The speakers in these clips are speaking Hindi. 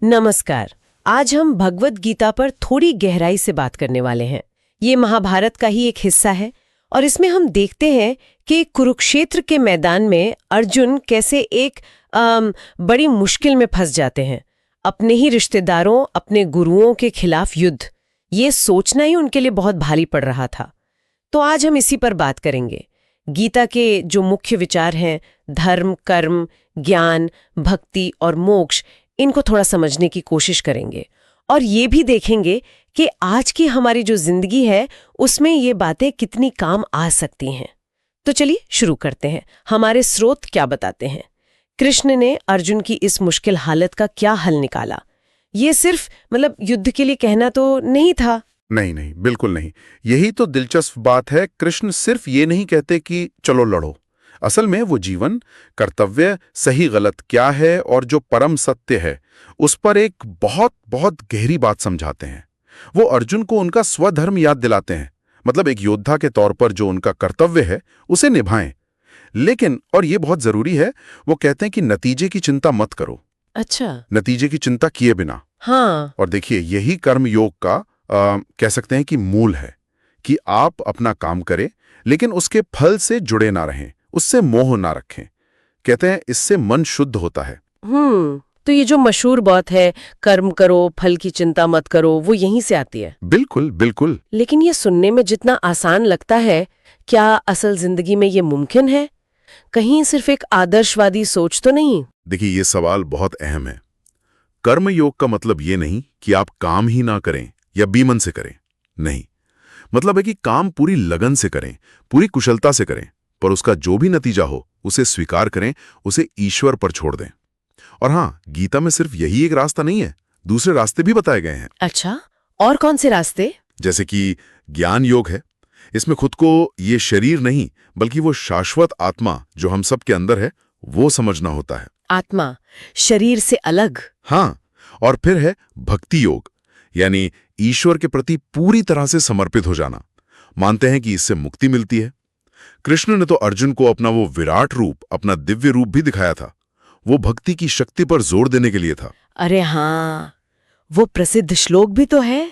नमस्कार। आज हम भगवत गीता पर थोड़ी गहराई से बात करने वाले हैं। ये महाभारत का ही एक हिस्सा है और इसमें हम देखते हैं कि कुरुक्षेत्र के मैदान में अर्जुन कैसे एक बड़ी मुश्किल में फंस जाते हैं। अपने ही रिश्तेदारों, अपने गुरुओं के खिलाफ युद्ध, ये सोचना ही उनके लिए बहुत भारी पड़ रहा था। तो आज हम इसी पर बात करेंगे। गीता के जो मुख्य विचार हैं, धर्म, कर्म, ज्ञान, भक्ति और मोक्ष, इनको थोड़ा समझने की कोशिश करेंगे और ये भी देखेंगे कि आज की हमारी जो जिंदगी है उसमें ये बातें कितनी काम आ सकती हैं। तो चलिए शुरू करते हैं। हमारे स्रोत क्या बताते हैं? कृष्ण ने अर्जुन की इस मुश्किल हालत का क्या हल निकाला? ये सिर्फ युद्ध के लिए कहना तो नहीं था। नहीं, बिल्कुल नहीं। यही तो दिलचस्प बात है। कृष्ण सिर्फ ये नहीं कहते कि चलो लड़ो। असल में वो जीवन, कर्तव्य, सही गलत क्या है और जो परम सत्य है, उस पर एक बहुत बहुत गहरी बात समझाते हैं। वो अर्जुन को उनका स्वधर्म याद दिलाते हैं। एक योद्धा के तौर पर जो उनका कर्तव्य है उसे निभाएं। लेकिन, और ये बहुत जरूरी है, वो कहते हैं कि नतीजे की चिंता मत करो। अच्छा। नतीजे की चिंता किए बिना। हाँ। और देखिए, यही कर्म योग का कह सकते हैं कि मूल है, कि आप अपना काम करें लेकिन उसके फल से जुड़े ना रहें, उससे मोह ना रखें। कहते हैं इससे मन शुद्ध होता है। तो ये जो मशहूर बात है, कर्म करो फल की चिंता मत करो, वो यहीं से आती है। बिल्कुल बिल्कुल। लेकिन ये सुनने में जितना आसान लगता है, क्या असल जिंदगी में ये मुमकिन है? कहीं सिर्फ एक आदर्शवादी सोच तो नहीं? देखिए, ये सवाल बहुत अहम है। कर्म योग का मतलब ये नहीं कि आप काम ही ना करें या बेमन से करें। नहीं, मतलब है कि काम पूरी लगन से करें, पूरी कुशलता से करें, पर उसका जो भी नतीजा हो उसे स्वीकार करें, उसे ईश्वर पर छोड़ दें। और हाँ, गीता में सिर्फ यही एक रास्ता नहीं है, दूसरे रास्ते भी बताए गए हैं। अच्छा, और कौन से रास्ते? जैसे कि ज्ञान योग है। इसमें खुद को ये शरीर नहीं बल्कि वो शाश्वत आत्मा जो हम सब के अंदर है, वो समझना होता है। आत्मा शरीर से अलग। हाँ, और फिर है भक्ति योग, यानी ईश्वर के प्रति पूरी तरह से समर्पित हो जाना। मानते हैं कि इससे मुक्ति मिलती है। कृष्ण ने तो अर्जुन को अपना वो विराट रूप, अपना दिव्य रूप भी दिखाया था। वो भक्ति की शक्ति पर जोर देने के लिए था। अरे हाँ, वो प्रसिद्ध श्लोक भी तो है,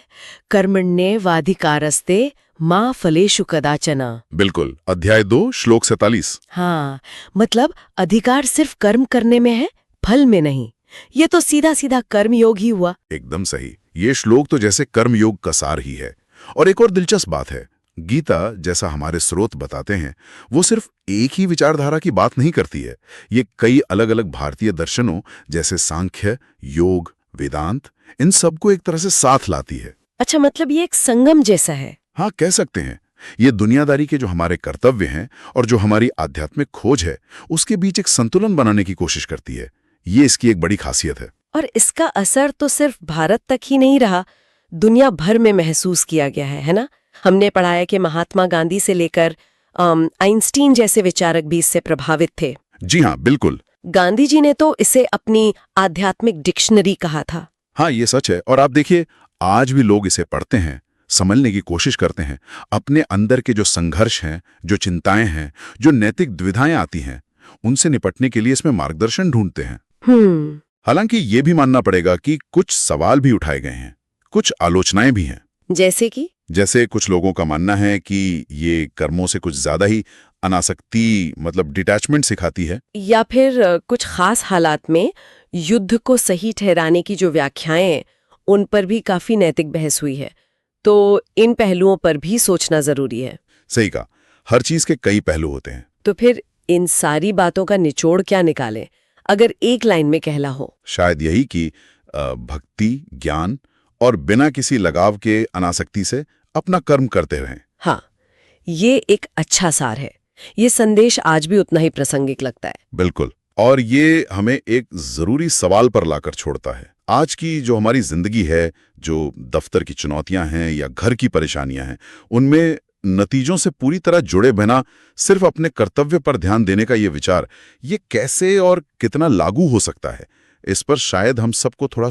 कर्मण्येवाधिकारस्ते मा फलेषु कदाचन। बिल्कुल, अध्याय 2 श्लोक 47। हाँ, मतलब अधिकार सिर्फ कर्म करने में है, फल में नहीं। ये तो सीधा सीधा कर्म योग ही हुआ। एकदम सही। ये श्लोक तो जैसे कर्म योग का सार ही है। और एक और दिलचस्प बात है, गीता, जैसा हमारे स्रोत बताते हैं, वो सिर्फ एक ही विचारधारा की बात नहीं करती है। ये कई अलग अलग भारतीय दर्शनों जैसे सांख्य, योग, वेदांत, इन सबको एक तरह से साथ लाती है। अच्छा, मतलब ये एक संगम जैसा है। हाँ, कह सकते हैं। ये दुनियादारी के जो हमारे कर्तव्य हैं और जो हमारी आध्यात्मिक खोज है, उसके बीच एक संतुलन बनाने की कोशिश करती है। ये इसकी एक बड़ी खासियत है। और इसका असर तो सिर्फ भारत तक ही नहीं रहा, दुनिया भर में महसूस किया गया है ना? हमने पढ़ा है कि महात्मा गांधी से लेकर आइंस्टीन जैसे विचारक भी इससे प्रभावित थे। जी हाँ, बिल्कुल। गांधी जी ने तो इसे अपनी आध्यात्मिक डिक्शनरी कहा था। हाँ, ये सच है। और आप देखिए, आज भी लोग इसे पढ़ते हैं, समझने की कोशिश करते हैं, अपने अंदर के जो संघर्ष हैं, जो चिंताएं हैं, जो नैतिक दुविधाएं आती हैं, उनसे निपटने के लिए इसमें मार्गदर्शन ढूंढते हैं। हालांकि ये भी मानना पड़ेगा कि कुछ सवाल भी उठाए गए हैं, कुछ आलोचनाएं भी हैं। जैसे कुछ लोगों का मानना है कि ये कर्मों से कुछ ज्यादा ही अनासक्ति, डिटैचमेंट सिखाती है, या फिर कुछ खास हालात में युद्ध को सही ठहराने की जो व्याख्याएं, उन पर भी काफी नैतिक बहस हुई है। तो इन पहलुओं पर भी सोचना जरूरी है। सही कहा, हर चीज के कई पहलू होते हैं। तो फिर इन सारी बातों का निचोड़ क्या निकालें, अगर एक लाइन में कहना हो? शायद यही कि भक्ति, ज्ञान और बिना किसी लगाव के अनासक्ति से अपना कर्म करते रहें। हाँ, ये एक अच्छा सार है। ये संदेश आज भी उतना ही प्रासंगिक लगता है। बिल्कुल। और ये हमें एक जरूरी सवाल पर लाकर छोड़ता है। आज की जो हमारी जिंदगी है, जो दफ्तर की चुनौतियां हैं या घर की परेशानियां हैं, उनमें नतीजों से पूरी तरह जुड़े बिना सिर्फ अपने कर्तव्य पर ध्यान देने का ये विचार, ये कैसे और कितना लागू हो सकता है, इस पर शायद हम सबको थोड़ा